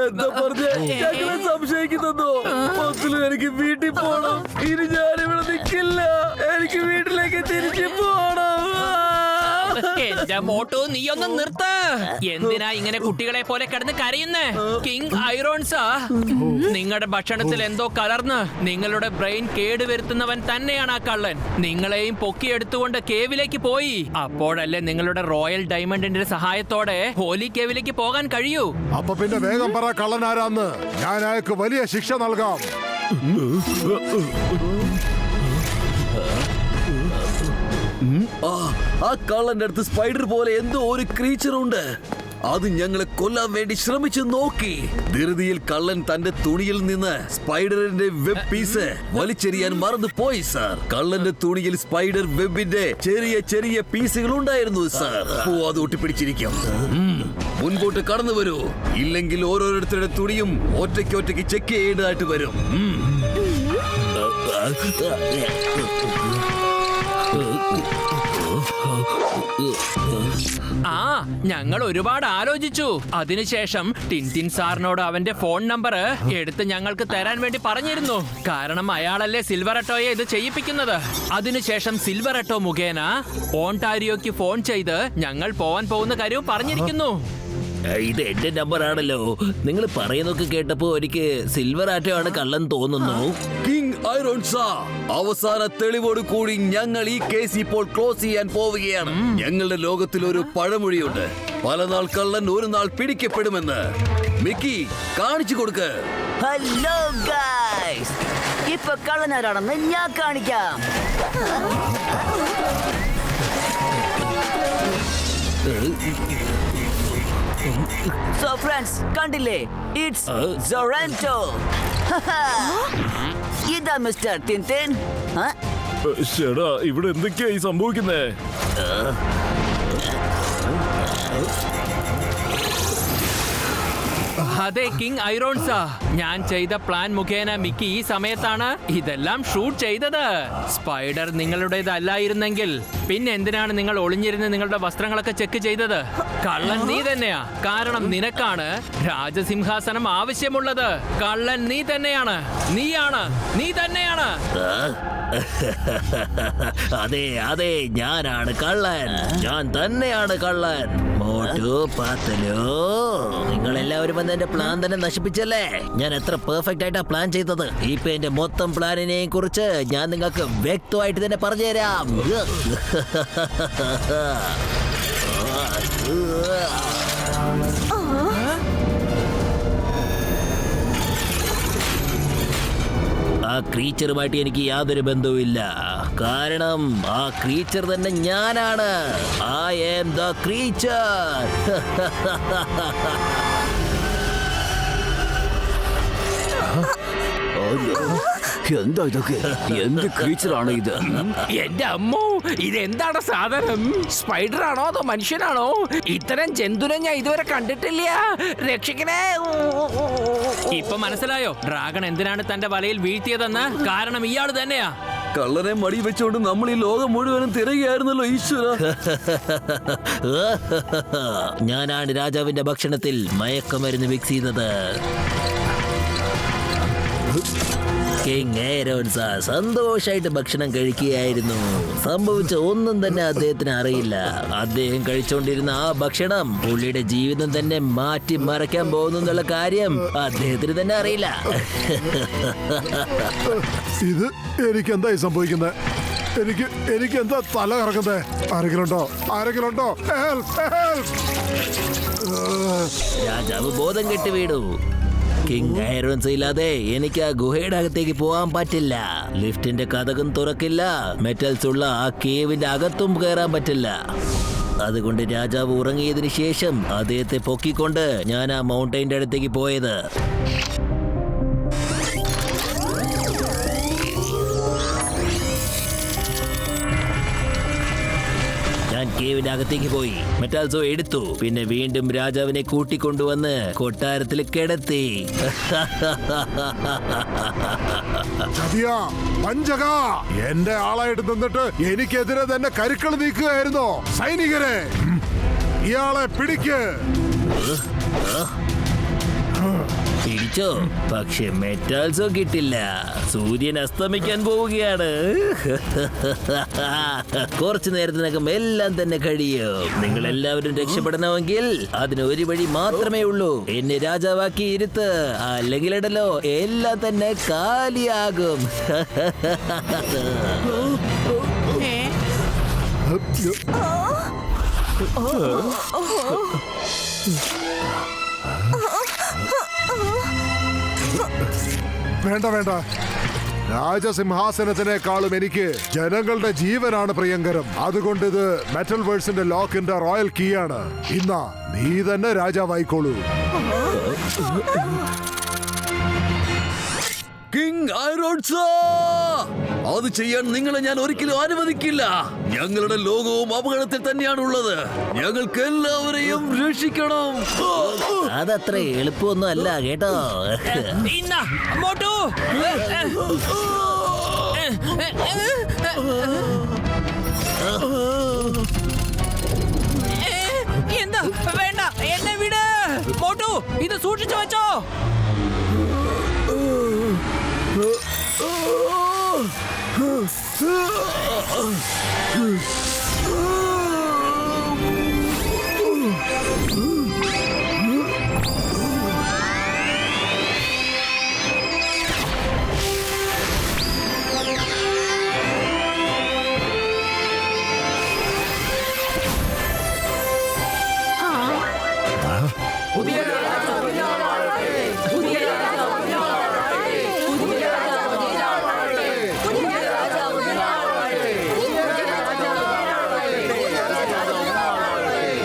എന്താ പറഞ്ഞ ഞങ്ങളെ സംശയിക്കുന്നു. മൊത്തത്തിലും എനിക്ക് വീട്ടിൽ പോണം. ഇനി ഞാനിവിടെ നിൽക്കില്ല. എനിക്ക് വീട്ടിലേക്ക് തിരിച്ചു പോണം. എന്റെ മോട്ടു, നീ ഒന്ന് നിർത്ത. എന്തിനാ ഇങ്ങനെ കുട്ടികളെ പോലെ കിടന്ന് കരയുന്നേ? കിങ് ഐറോൺസാ, നിങ്ങളുടെ ഭക്ഷണത്തിൽ എന്തോ കലർന്ന് നിങ്ങളുടെ ബ്രെയിൻ കേടുവരുത്തുന്നവൻ തന്നെയാണ് ആ കള്ളൻ. നിങ്ങളെയും പൊക്കിയെടുത്തുകൊണ്ട് കേവിലേക്ക് പോയി. അപ്പോഴല്ലേ നിങ്ങളുടെ റോയൽ ഡയമണ്ടിന്റെ സഹായത്തോടെ ഹോലി കേവിലേക്ക് പോകാൻ കഴിയൂ. അപ്പൊ പിന്നെ വേഗം പറ കള്ളനാരാന്ന്. ഞാൻ അയാൾക്ക് വലിയ ശിക്ഷ നൽകാം. ആ കള്ളന്റെ അടുത്ത് സ്പൈഡർ പോലെ എന്തോ ഒരു ക്രീച്ചർ ഉണ്ട്. അത് ഞങ്ങളെ കൊല്ലാൻ വേണ്ടി ശ്രമിച്ചു നോക്കി. ധൃതിയിൽ കള്ളൻ തന്റെ തുണിയിൽ നിന്ന് സ്പൈഡറിന്റെ വെബ് പീസ് വലിച്ചെറിയാൻ മറന്നു പോയി സാർ. കള്ളന്റെ തുണിയിൽ സ്പൈഡർ വെബിന്റെ ചെറിയ ചെറിയ പീസുകൾ ഉണ്ടായിരുന്നു സാർ. അത് ഒട്ടിപ്പിടിച്ചിരിക്കും. മുൻപോട്ട് കടന്നു വരൂ, ഇല്ലെങ്കിൽ ഓരോരുത്തരുടെ തുണിയും ഒറ്റയ്ക്ക് ചെക്ക് ചെയ്യേണ്ടതായിട്ട് വരും. ഞങ്ങൾ ഒരുപാട് ആലോചിച്ചു. അതിനുശേഷം ടിൻറ്റിൻ സാറിനോട് അവന്റെ ഫോൺ നമ്പർ എടുത്ത് ഞങ്ങൾക്ക് തരാൻ വേണ്ടി പറഞ്ഞിരുന്നു. കാരണം അയാളല്ലേ സിൽവറട്ടോയെ ഇത് ചെയ്യിപ്പിക്കുന്നത്. അതിനുശേഷം സിൽവറട്ടോ മുഖേന ഓൺടാരിയോക്ക് ഫോൺ ചെയ്ത് ഞങ്ങൾ പോവാൻ പോകുന്ന കാര്യവും പറഞ്ഞിരിക്കുന്നു. ഇത് എന്റെ നമ്പർ ആണല്ലോ. നിങ്ങൾ പറയുന്നൊക്കെ കേട്ടപ്പോ എനിക്ക് സിൽവർ ആറ്റോ ആണ് കള്ളൻ തോന്നുന്നു. കിങ് ഐറോൺസാ, അവസാന തെളിവോട് കൂടി ഞങ്ങൾ ഈ കേസ് ഇപ്പോൾ ക്ലോസ് ചെയ്യാൻ പോവുകയാണ്. ഞങ്ങളുടെ ലോകത്തിൽ ഒരു പഴമൊഴിയുണ്ട്, പല നാൾ കള്ളൻ ഒരു നാൾ പിടിക്കപ്പെടുമെന്ന്. മിക്കി, കാണിച്ചു കൊടുക്ക്. ഹലോ ഗൈസ്, ഇപ്പൊ കള്ളനാരാണെന്ന് ഞാൻ കാണിക്കാം. So friends, കണ്ടില്ലേ? It's Zorrento. ഇതാ മിസ്റ്റർ ടിൻറ്റിൻ. ചേടാ, ഇവിടെ എന്തൊക്കെയായി സംഭവിക്കുന്നേ? അതെ കിങ് ഐറോൺസാ, ഞാൻ ചെയ്ത പ്ലാൻ മുഖേന മിക്കി ഈ സമയത്താണ് ഇതെല്ലാം ഷൂട്ട് ചെയ്തത്. സ്പൈഡർ നിങ്ങളുടേതല്ലായിരുന്നെങ്കിൽ പിന്നെ എന്തിനാണ് നിങ്ങൾ ഒളിഞ്ഞിരുന്ന് നിങ്ങളുടെ വസ്ത്രങ്ങളൊക്കെ ചെക്ക് ചെയ്തത്? കള്ളൻ നീ തന്നെയാ. കാരണം നിനക്കാണ് രാജസിംഹാസനം ആവശ്യമുള്ളത്. കള്ളൻ നീ തന്നെയാണ്. നീ തന്നെയാണ്. അതെ അതെ, ഞാനാണ് കള്ളൻ. ഞാൻ തന്നെയാണ് കള്ളൻ. മോട്ടു പാത്തലോ, നിങ്ങൾ എല്ലാവരും വന്ന് എന്റെ പ്ലാൻ തന്നെ നശിപ്പിച്ചല്ലേ. ഞാൻ എത്ര പെർഫെക്റ്റ് ആയിട്ടാ പ്ലാൻ ചെയ്തത്. ഇപ്പൊ എന്റെ മൊത്തം പ്ലാനിനെ കുറിച്ച് ഞാൻ നിങ്ങൾക്ക് വ്യക്തമായിട്ട് തന്നെ പറഞ്ഞുതരാം. ആ ക്രീച്ചറുമായിട്ട് എനിക്ക് യാതൊരു ബന്ധവുമില്ല. കാരണം ആ ക്രീച്ചർ തന്നെ ഞാനാണ്. I am the creature. എന്താ ഇതൊക്കെ? എന്ത് ക്രീച്ചറാണ് ഇത്? എന്റെ അമ്മോ, ഇതെന്താണ് സാധനം? സ്പൈഡർ ആണോ അതോ മനുഷ്യനാണോ? ഇത്തരം ജന്തുനെ ഞാൻ ഇതുവരെ കണ്ടിട്ടില്ല. രക്ഷിക്കണേ. ഇപ്പൊ മനസ്സിലായോ ഡ്രാഗൺ എന്തിനാണ് തന്റെ വലയിൽ വീഴ്ത്തിയതെന്ന്? കാരണം ഇയാൾ തന്നെയാ. കള്ളനെ മടി വെച്ചോണ്ട് നമ്മൾ ഈ ലോകം മുഴുവനും തിരയുകയായിരുന്നല്ലോ ഈശ്വര. ഞാനാണ് രാജാവിന്റെ ഭക്ഷണത്തിൽ മയക്കമരുന്ന് മിക്സ് ചെയ്തത്. കിങ് ഐറോൺസാ സന്തോഷായിട്ട് ഭക്ഷണം കഴിക്കുകയായിരുന്നു. സംഭവിച്ച ഒന്നും തന്നെ അദ്ദേഹത്തിന് അറിയില്ല. അദ്ദേഹം കഴിച്ചുകൊണ്ടിരുന്ന ആ ഭക്ഷണം പുള്ളിയുടെ ജീവിതം തന്നെ മാറ്റി മറയ്ക്കാൻ പോകുന്നു എന്നുള്ള കാര്യം അദ്ദേഹത്തിന് തന്നെ അറിയില്ല. ഇത് എനിക്ക് എന്തായി സംഭവിക്കുന്നത്? എനിക്ക് എന്താ തല കറക്കുന്നത്? ആരെങ്കിലും ഉണ്ടോ? രാജാവ് ബോധം കെട്ട് വീണു. കിങ് ഐറോൺസ് ഇല്ലാതെ എനിക്ക് ആ ഗുഹയുടെ അകത്തേക്ക് പോകാൻ പറ്റില്ല. ലിഫ്റ്റിന്റെ കതകും തുറക്കില്ല. മെറ്റൽസ് ഉള്ള ആ കേവിന്റെ അകത്തും കയറാൻ പറ്റില്ല. അതുകൊണ്ട് രാജാവ് ഉറങ്ങിയതിനു ശേഷം അദ്ദേഹത്തെ പൊക്കിക്കൊണ്ട് ഞാൻ ആ മൗണ്ടൈൻ്റെ അടുത്തേക്ക് പോയത്. ഞാൻ കേവിന്റെ അകത്തേക്ക് പോയി മെറ്റാൽസോ എടുത്തു. പിന്നെ വീണ്ടും രാജാവിനെ കൂട്ടിക്കൊണ്ടുവന്ന് കൊട്ടാരത്തിൽ കിടത്തി. എന്റെ ആളായിട്ട് നിന്നിട്ട് എനിക്കെതിരെ തന്നെ കരുക്കൾ നീക്കുകയായിരുന്നോ? സൈനികരെ, ഇയാളെ പിടിക്ക്. പിടിച്ചോ, പക്ഷെ മെറ്റാൽസോ കിട്ടില്ല. സൂര്യൻ അസ്തമിക്കാൻ പോവുകയാണ്. കുറച്ചു നേരത്തിനകം എല്ലാം തന്നെ കഴിയും. നിങ്ങൾ എല്ലാവരും രക്ഷപ്പെടണമെങ്കിൽ അതിന് ഒരു വഴി മാത്രമേ ഉള്ളൂ. എന്നെ രാജാവാക്കി ഇരുത്ത്, അല്ലെങ്കിൽ ഇടലോ എല്ലാം തന്നെ കാലിയാകും. വേണ്ട വേണ്ട, രാജസിംഹാസനത്തിനേക്കാളും എനിക്ക് ജനങ്ങളുടെ ജീവനാണ് പ്രിയങ്കരം. അതുകൊണ്ട് ഇത് മെറ്റൽ വേൾഡ്സിന്റെ ലോക്കിന്റെ റോയൽ കീ ആണ്. ഇന്നാ നീ തന്നെ രാജാവായിക്കോളൂ. കിങ് ഐറോൺസ്, അത് ചെയ്യാൻ നിങ്ങളെ ഞാൻ ഒരിക്കലും അനുവദിക്കില്ല. ഞങ്ങളുടെ ലോകവും അപകടത്തിൽ തന്നെയാണുള്ളത്. ഞങ്ങൾക്ക് എല്ലാവരെയും രക്ഷിക്കണം. അതത്ര എളുപ്പമൊന്നും അല്ല കേട്ടോ. ഇന്നാ, മോട്ടു. എന്താ വേണ്ട, എന്നെ വിട്. മോട്ടു, ഇത് സൂക്ഷിച്ചു വെച്ചോ.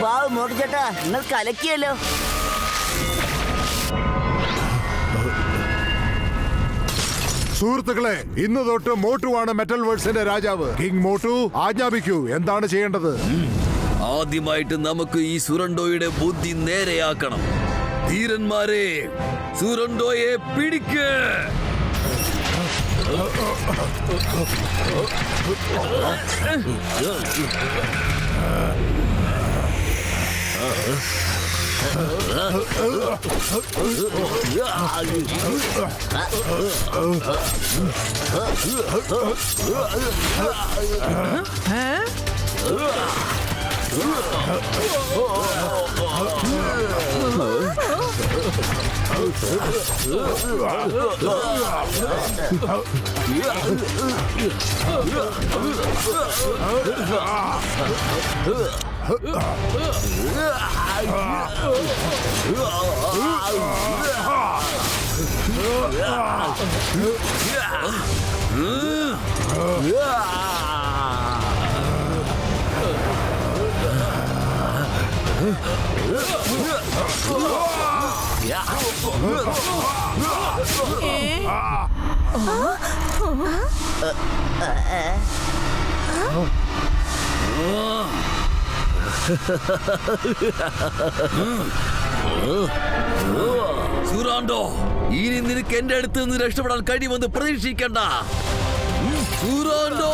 വാവ് മോട്ടു ചേട്ടാ, നിങ്ങൾ കലക്കിയല്ലോ. സുഹൃത്തുക്കളെ, ഇന്ന് തൊട്ട് മോട്ടുവാണ് മെറ്റൽ വേൾഡ്സിന്റെ രാജാവ്. കിങ് മോട്ടു, ആജ്ഞാപിക്കൂ, എന്താണ് ചെയ്യേണ്ടത്? ആദ്യമായിട്ട് നമുക്ക് ഈ സുരണ്ടോയുടെ ബുദ്ധി നേരെയാക്കണം. ധീരന്മാരെ, സുരണ്ടോയെ പിടിക്ക്. സുരാണ്ടോ, ഇനി നിനക്ക് എന്റെ അടുത്ത് നിന്ന് രക്ഷപ്പെടാൻ കഴിയുമെന്ന് പ്രതീക്ഷിക്കണ്ട. സുരാണ്ടോ,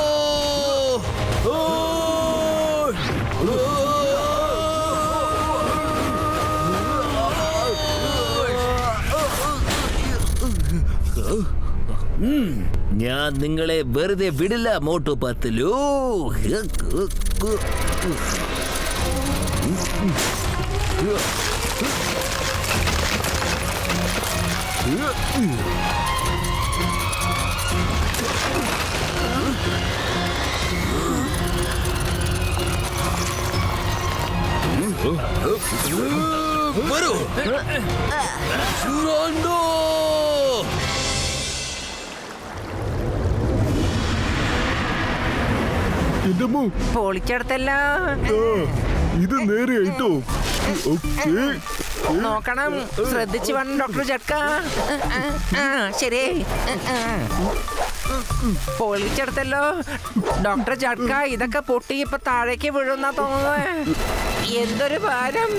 ഞാൻ നിങ്ങളെ വെറുതെ വിടില്ല മോട്ടു പത്തലു. വരൂ സുരാണ്ടോ. എന്റെ മോ, പൊളിച്ചെടുത്തല്ലോ. ഇത് നേരെയായിട്ടോ. നോക്കണം, ശ്രദ്ധിച്ചു വേണം ഡോക്ടർ ചക്ക. ശരി, പൊളിച്ചെടുത്തല്ലോ ഡോക്ടർ ചക്ക. ഇതൊക്കെ പൊട്ടി ഇപ്പൊ താഴേക്ക് വീഴുന്ന തോന്നുന്നത്. എന്തൊരു ഭാരം.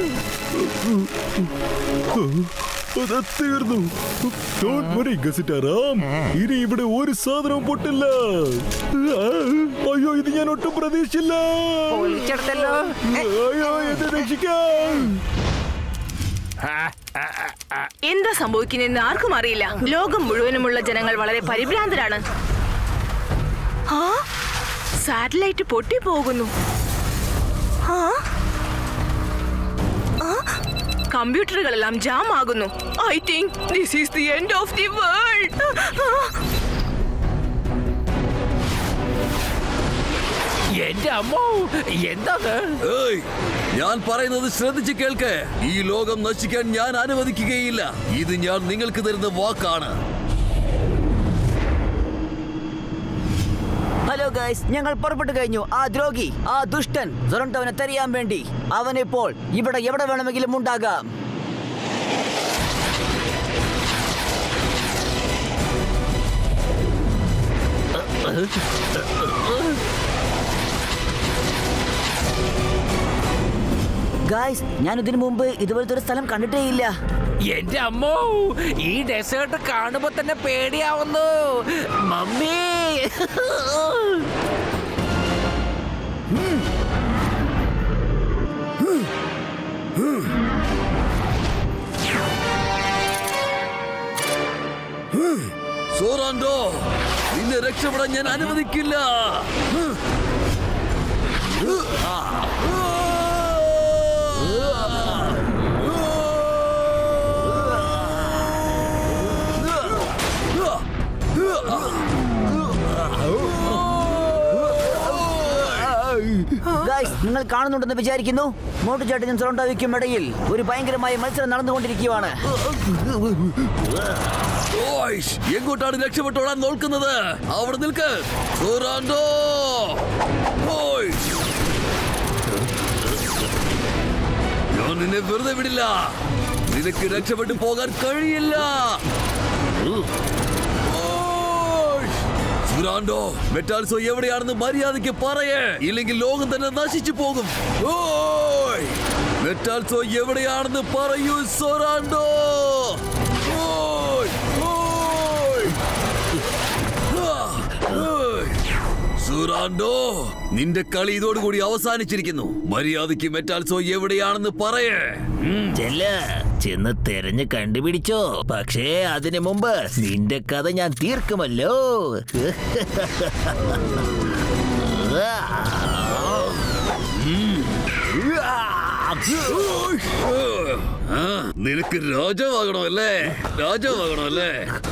തീർന്നു. ഇനി ഇവിടെ ഒരു സാധനവും പൊട്ടില്ല. അയ്യോ, ഇത് ഞാൻ ഒട്ടും പ്രതീക്ഷിച്ചില്ല. പൊളിച്ചെടുത്തല്ലോ. അയ്യോ, എന്നെ രക്ഷിക്കാം. എന്താ സംഭവിക്കുന്നതെന്ന് ആർക്കും അറിയില്ല. ലോകം മുഴുവനുമുള്ള ജനങ്ങൾ വളരെ പരിഭ്രാന്തരാണ്. സാറ്റലൈറ്റ് പൊട്ടിപ്പോകുന്നു. കമ്പ്യൂട്ടറുകളെല്ലാം ജാം ആകുന്നു. I think this is the end of the world. എന്റെ അമ്മോ, എന്താണ്? ഏയ്, ഞാൻ പറയുന്നത് ശ്രദ്ധിച്ച് കേൾക്ക്. ഈ ലോകം നശിക്കാൻ ഞാൻ അനുവദിക്കുകയില്ല. ഇത് ഞാൻ നിങ്ങൾക്ക് തരുന്ന വാക്കാണ്. ഹലോ ഗൈസ്, ഞങ്ങൾ പുറപ്പെട്ടു കഴിഞ്ഞു. ആ ദ്രോഹി, ആ ദുഷ്ടൻ സൊറന്റോവിനെ തെരയാൻ വേണ്ടി. അവനിപ്പോൾ ഇവിടെ എവിടെ വേണമെങ്കിലും ഉണ്ടാകാം. ഗൈസ്, ഞാൻ ഇതിനു മുമ്പ് ഇതുപോലത്തെ ഒരു സ്ഥലം കണ്ടിട്ടേ ഇല്ല. എന്റെ അമ്മോ, ഈ ഡെസേർട്ട് കാണുമ്പോ തന്നെ പേടിയാവുന്നു. മമ്മി, സോറാൻഡോ, നിന്നെ രക്ഷപ്പെടാൻ ഞാൻ അനുവദിക്കില്ല. ഗൈസ്, നിങ്ങൾ കാണുന്നുണ്ടെന്ന് വിചാരിക്കുന്നു. മോട്ടു ചേട്ടനും സൊറന്റോയ്ക്കും ഇടയിൽ ഒരു ഭയങ്കരമായ മത്സരം നടന്നുകൊണ്ടിരിക്കുകയാണ്. ഓയ്ഷ്, എങ്ങോട്ടാണ് രക്ഷപ്പെട്ടോടാൻ നോക്കുന്നത്? അവിടെ നിൽക്ക് സോറാൻഡോ. ഓയ്ഷ്, ഞാൻ നിന്നെ വെറുതെ വിടില്ല. നിനക്ക് രക്ഷപ്പെട്ടു പോകാൻ കഴിയില്ല. സൊറാൻഡോ, മെറ്റാൽസോ എവിടെയാണെന്ന് മര്യാദയ്ക്ക് പറയേ, ഇല്ലെങ്കിൽ ലോകം തന്നെ നശിച്ചു പോകും. ഓയ്, മെറ്റാൽസോ എവിടെയാണെന്ന് പറയൂ സൊറാൻഡോ. ഓയ്, ഓയ്. സൊറാൻഡോ, നിന്റെ കളി ഇതോടുകൂടി അവസാനിച്ചിരിക്കുന്നു. മര്യാദയ്ക്ക് മെറ്റാൽസോ എവിടെയാണെന്ന് പറയേ. ചെന്ന് തെരഞ്ഞ് കണ്ടുപിടിച്ചോ. പക്ഷേ അതിനു മുമ്പ് നിന്റെ കഥ ഞാൻ തീർക്കുമല്ലോ. നിനക്ക് രാജാവാകണമല്ലേ? രാജാവാകണമല്ലേ?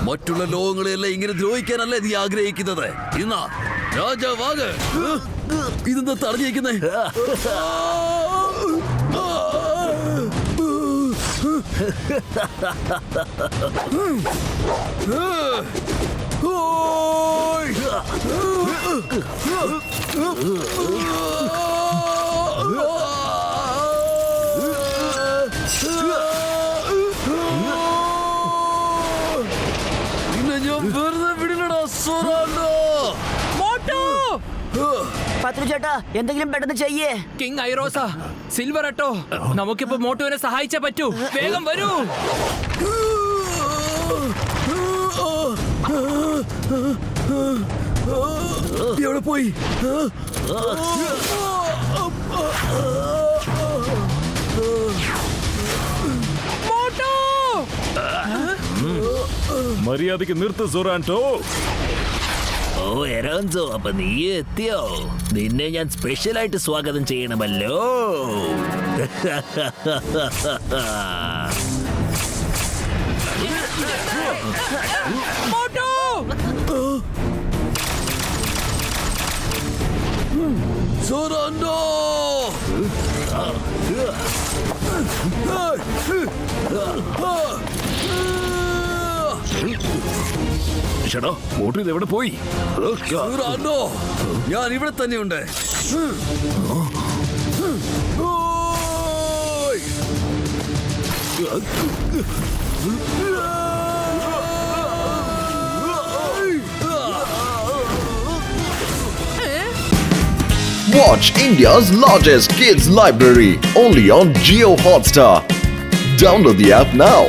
മറ്റുള്ള ലോകങ്ങളെല്ലാം ഇങ്ങനെ ദ്രോഹിക്കാനല്ലേ നീ ആഗ്രഹിക്കുന്നത്? ഇന്നാ രാജാവാക. ഇതെന്താ തടഞ്ഞിരിക്കുന്നേ? ഞാൻ വെറുതെ വിടില്ലടാ സൊറാൻഡോ. പത്രു ചേട്ടാ, എന്തെങ്കിലും പെട്ടെന്ന് ചെയ്യേ. കിങ് ഐറോസ, സിൽവർ അട്ടോ, നമുക്കിപ്പോ മോട്ടുവിനെ സഹായിച്ചേ പറ്റൂ. വേഗം വരൂ. എവിടെ പോയി? മര്യാദയ്ക്ക് നിർത്ത് സൊറാൻഡോ. ഓ എറോൻസോ, അപ്പൊ നീ എത്തിയോ? നിന്നെ ഞാൻ സ്പെഷ്യലായിട്ട് സ്വാഗതം ചെയ്യണമല്ലോ. സൊറാൻഡോ, ചേട്ടാ, മോട്ടു ഇത് എവിടെ പോയി? സൊറാൻഡോ, ഞാൻ ഇവിടെ തന്നെയുണ്ട്. Watch India's largest kids library only on Jio Hotstar. Download the app now.